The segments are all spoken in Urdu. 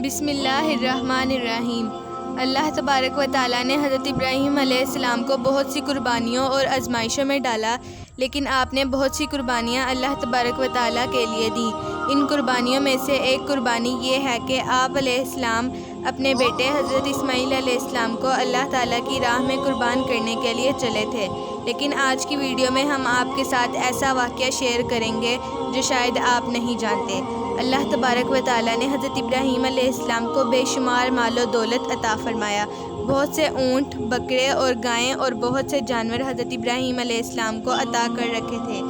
بسم اللہ الرحمن الرحیم۔ اللہ تبارک و تعالیٰ نے حضرت ابراہیم علیہ السلام کو بہت سی قربانیوں اور آزمائشوں میں ڈالا، لیکن آپ نے بہت سی قربانیاں اللہ تبارک و تعالیٰ کے لیے دیں۔ ان قربانیوں میں سے ایک قربانی یہ ہے کہ آپ علیہ السلام اپنے بیٹے حضرت اسماعیل علیہ السلام کو اللہ تعالیٰ کی راہ میں قربان کرنے کے لیے چلے تھے۔ لیکن آج کی ویڈیو میں ہم آپ کے ساتھ ایسا واقعہ شیئر کریں گے جو شاید آپ نہیں جانتے۔ اللہ تبارک و تعالیٰ نے حضرت ابراہیم علیہ السلام کو بے شمار مال و دولت عطا فرمایا۔ بہت سے اونٹ، بکرے اور گائیں اور بہت سے جانور حضرت ابراہیم علیہ السلام کو عطا کر رکھے تھے۔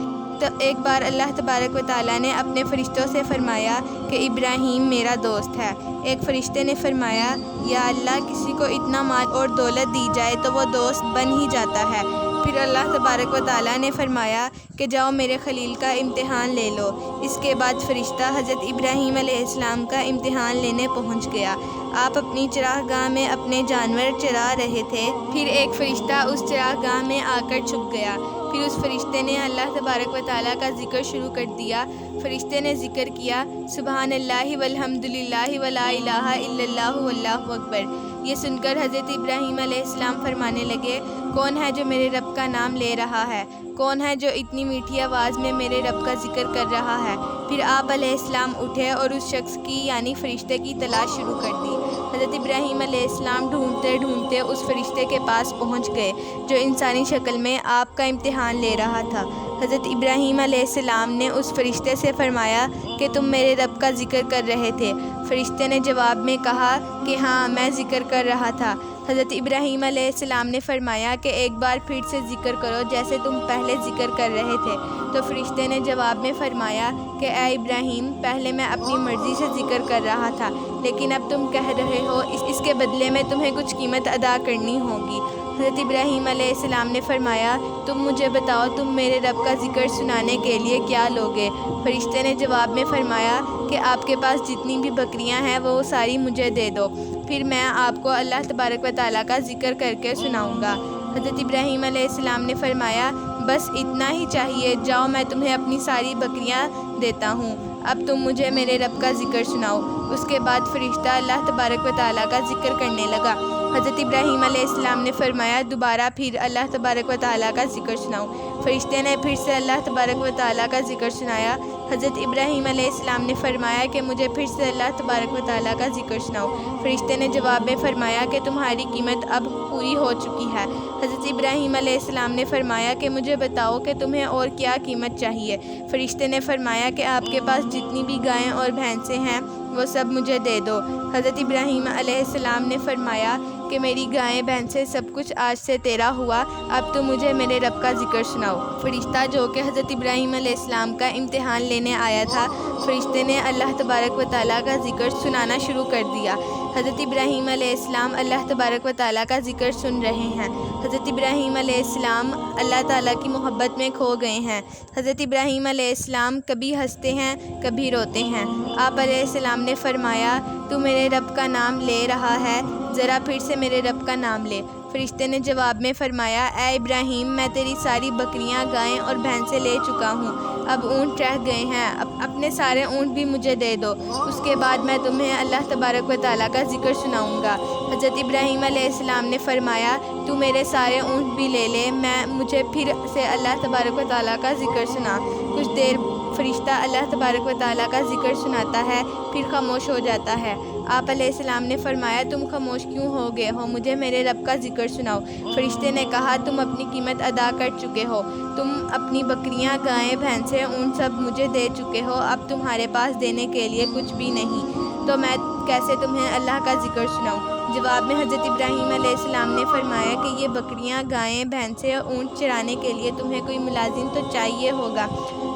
تو ایک بار اللہ تبارک و تعالیٰ نے اپنے فرشتوں سے فرمایا کہ ابراہیم میرا دوست ہے۔ ایک فرشتے نے فرمایا، یا اللہ، کسی کو اتنا مال اور دولت دی جائے تو وہ دوست بن ہی جاتا ہے۔ پھر اللہ تبارک و تعالیٰ نے فرمایا کہ جاؤ میرے خلیل کا امتحان لے لو۔ اس کے بعد فرشتہ حضرت ابراہیم علیہ السلام کا امتحان لینے پہنچ گیا۔ آپ اپنی چراہ گاہ میں اپنے جانور چرا رہے تھے، پھر ایک فرشتہ اس چراہ گاہ میں آ کر چھپ گیا۔ پھر اس فرشتے نے اللہ تبارک و تعالیٰ کا ذکر شروع کر دیا۔ فرشتے نے ذکر کیا، سبحان اللہ والحمد للہ ولا الہ الا اللہ واللہ اکبر۔ یہ سن کر حضرت ابراہیم علیہ السلام فرمانے لگے، کون ہے جو میرے رب کا نام لے رہا ہے؟ کون ہے جو اتنی میٹھی آواز میں میرے رب کا ذکر کر رہا ہے؟ پھر آپ علیہ السلام اٹھے اور اس شخص کی یعنی فرشتے کی تلاش شروع کر دی۔ حضرت ابراہیم علیہ السلام ڈھونڈتے ڈھونڈتے اس فرشتے کے پاس پہنچ گئے جو انسانی شکل میں آپ کا امتحان لے رہا تھا۔ حضرت ابراہیم علیہ السلام نے اس فرشتے سے فرمایا کہ تم میرے رب کا ذکر کر رہے تھے؟ فرشتے نے جواب میں کہا کہ ہاں، میں ذکر کر رہا تھا۔ حضرت ابراہیم علیہ السلام نے فرمایا کہ ایک بار پھر سے ذکر کرو جیسے تم پہلے ذکر کر رہے تھے۔ تو فرشتے نے جواب میں فرمایا کہ اے ابراہیم، پہلے میں اپنی مرضی سے ذکر کر رہا تھا، لیکن اب تم کہہ رہے ہو، اس کے بدلے میں تمہیں کچھ قیمت ادا کرنی ہوگی۔ حضرت ابراہیم علیہ السلام نے فرمایا، تم مجھے بتاؤ تم میرے رب کا ذکر سنانے کے لیے کیا لوگے؟ فرشتے نے جواب میں فرمایا کہ آپ کے پاس جتنی بھی بکریاں ہیں وہ ساری مجھے دے دو، پھر میں آپ کو اللہ تبارک و تعالیٰ کا ذکر کر کے سناؤں گا۔ حضرت ابراہیم علیہ السلام نے فرمایا، بس اتنا ہی چاہیے، جاؤ میں تمہیں اپنی ساری بکریاں دیتا ہوں، اب تم مجھے میرے رب کا ذکر سناؤ۔ اس کے بعد فرشتہ اللہ تبارک و تعالیٰ کا ذکر کرنے لگا۔ حضرت ابراہیم علیہ السلام نے فرمایا، دوبارہ پھر اللہ تبارک و تعالیٰ کا ذکر سناؤ۔ فرشتے نے پھر سے اللہ تبارک و تعالیٰ کا ذکر سنایا۔ حضرت ابراہیم علیہ السلام نے فرمایا کہ مجھے پھر سے اللہ تبارک و تعالیٰ کا ذکر سناؤ۔ فرشتے نے جواب میں فرمایا کہ تمہاری قیمت اب پوری ہو چکی ہے۔ حضرت ابراہیم علیہ السلام نے فرمایا کہ مجھے بتاؤ کہ تمہیں اور کیا قیمت چاہیے؟ فرشتے نے فرمایا کہ آپ کے پاس جتنی بھی گائیں اور بھینسیں ہیں وہ سب مجھے دے دو۔ حضرت ابراہیم علیہ السلام نے فرمایا کہ میری گائیں بھینسیں سب کچھ آج سے تیرا ہوا، اب تو مجھے میرے رب کا ذکر سناؤ۔ فرشتہ جو کہ حضرت ابراہیم علیہ السلام کا امتحان لینے آیا تھا، فرشتے نے اللہ تبارک و تعالیٰ کا ذکر سنانا شروع کر دیا۔ حضرت ابراہیم علیہ السلام اللہ تبارک و تعالیٰ کا ذکر سن رہے ہیں۔ حضرت ابراہیم علیہ السلام اللہ تعالیٰ کی محبت میں کھو گئے ہیں۔ حضرت ابراہیم علیہ السلام کبھی ہنستے ہیں، کبھی روتے ہیں۔ آپ علیہ السلام نے فرمایا، تو میرے رب کا نام لے رہا ہے، ذرا پھر سے میرے رب کا نام لے۔ فرشتے نے جواب میں فرمایا، اے ابراہیم، میں تیری ساری بکریاں، گائیں اور بھینسیں لے چکا ہوں، اب اونٹ رہ گئے ہیں، اپنے سارے اونٹ بھی مجھے دے دو، اس کے بعد میں تمہیں اللہ تبارک و تعالیٰ کا ذکر سناؤں گا۔ حضرت ابراہیم علیہ السلام نے فرمایا، تو میرے سارے اونٹ بھی لے لے، مجھے پھر سے اللہ تبارک و تعالیٰ کا ذکر سنا۔ کچھ دیر فرشتہ اللہ تبارک و تعالیٰ کا ذکر سناتا ہے، پھر خاموش ہو جاتا ہے۔ آپ علیہ السلام نے فرمایا، تم خاموش کیوں ہو گئے ہو؟ مجھے میرے رب کا ذکر سناؤ۔ فرشتے نے کہا، تم اپنی قیمت ادا کر چکے ہو، تم اپنی بکریاں، گائیں، بھینسیں، اونٹ سب مجھے دے چکے ہو، اب تمہارے پاس دینے کے لیے کچھ بھی نہیں، تو میں کیسے تمہیں اللہ کا ذکر سناؤں؟ جواب میں حضرت ابراہیم علیہ السلام نے فرمایا کہ یہ بکریاں، گائیں، بھینسیں اور اونٹ چرانے کے لیے تمہیں کوئی ملازم تو چاہیے ہوگا۔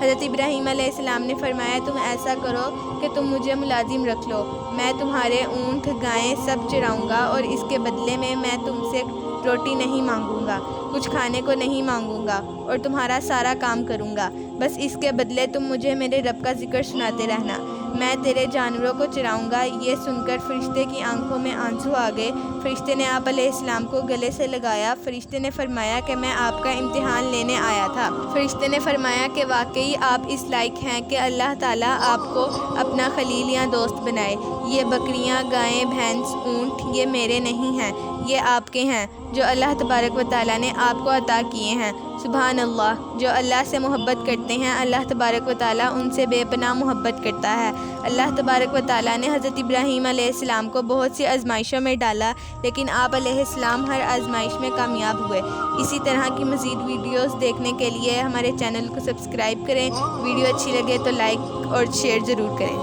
حضرت ابراہیم علیہ السلام نے فرمایا، تم ایسا کرو کہ تم مجھے ملازم رکھ لو، میں تمہارے اونٹ، گائیں سب چراؤں گا، اور اس کے بدلے میں تم سے روٹی نہیں مانگوں گا، کچھ کھانے کو نہیں مانگوں گا، اور تمہارا سارا کام کروں گا، بس اس کے بدلے تم مجھے میرے رب کا ذکر سناتے رہنا۔ میں تیرے جانوروں کو چراؤں گا۔ یہ سن کر فرشتے کی آنکھوں میں آنسو آ گئے۔ فرشتے نے آپ علیہ السلام کو گلے سے لگایا۔ فرشتے نے فرمایا کہ میں آپ کا امتحان لینے آیا تھا۔ فرشتے نے فرمایا کہ واقعی آپ اس لائق ہیں کہ اللہ تعالیٰ آپ کو اپنا خلیل یا دوست بنائے۔ یہ بکریاں، گائیں، بھینس، اونٹ یہ میرے نہیں ہیں، یہ آپ کے ہیں جو اللہ تبارک و تعالیٰ نے آپ کو عطا کیے ہیں۔ سبحان اللہ۔ جو اللہ سے محبت کرتے ہیں اللہ تبارک و تعالیٰ ان سے بے پناہ محبت کرتا ہے۔ اللہ تبارک و تعالیٰ نے حضرت ابراہیم علیہ السلام کو بہت سی آزمائشوں میں ڈالا، لیکن آپ علیہ السلام ہر آزمائش میں کامیاب ہوئے۔ اسی طرح کی مزید ویڈیوز دیکھنے کے لیے ہمارے چینل کو سبسکرائب کریں۔ ویڈیو اچھی لگے تو لائک اور شیئر ضرور کریں۔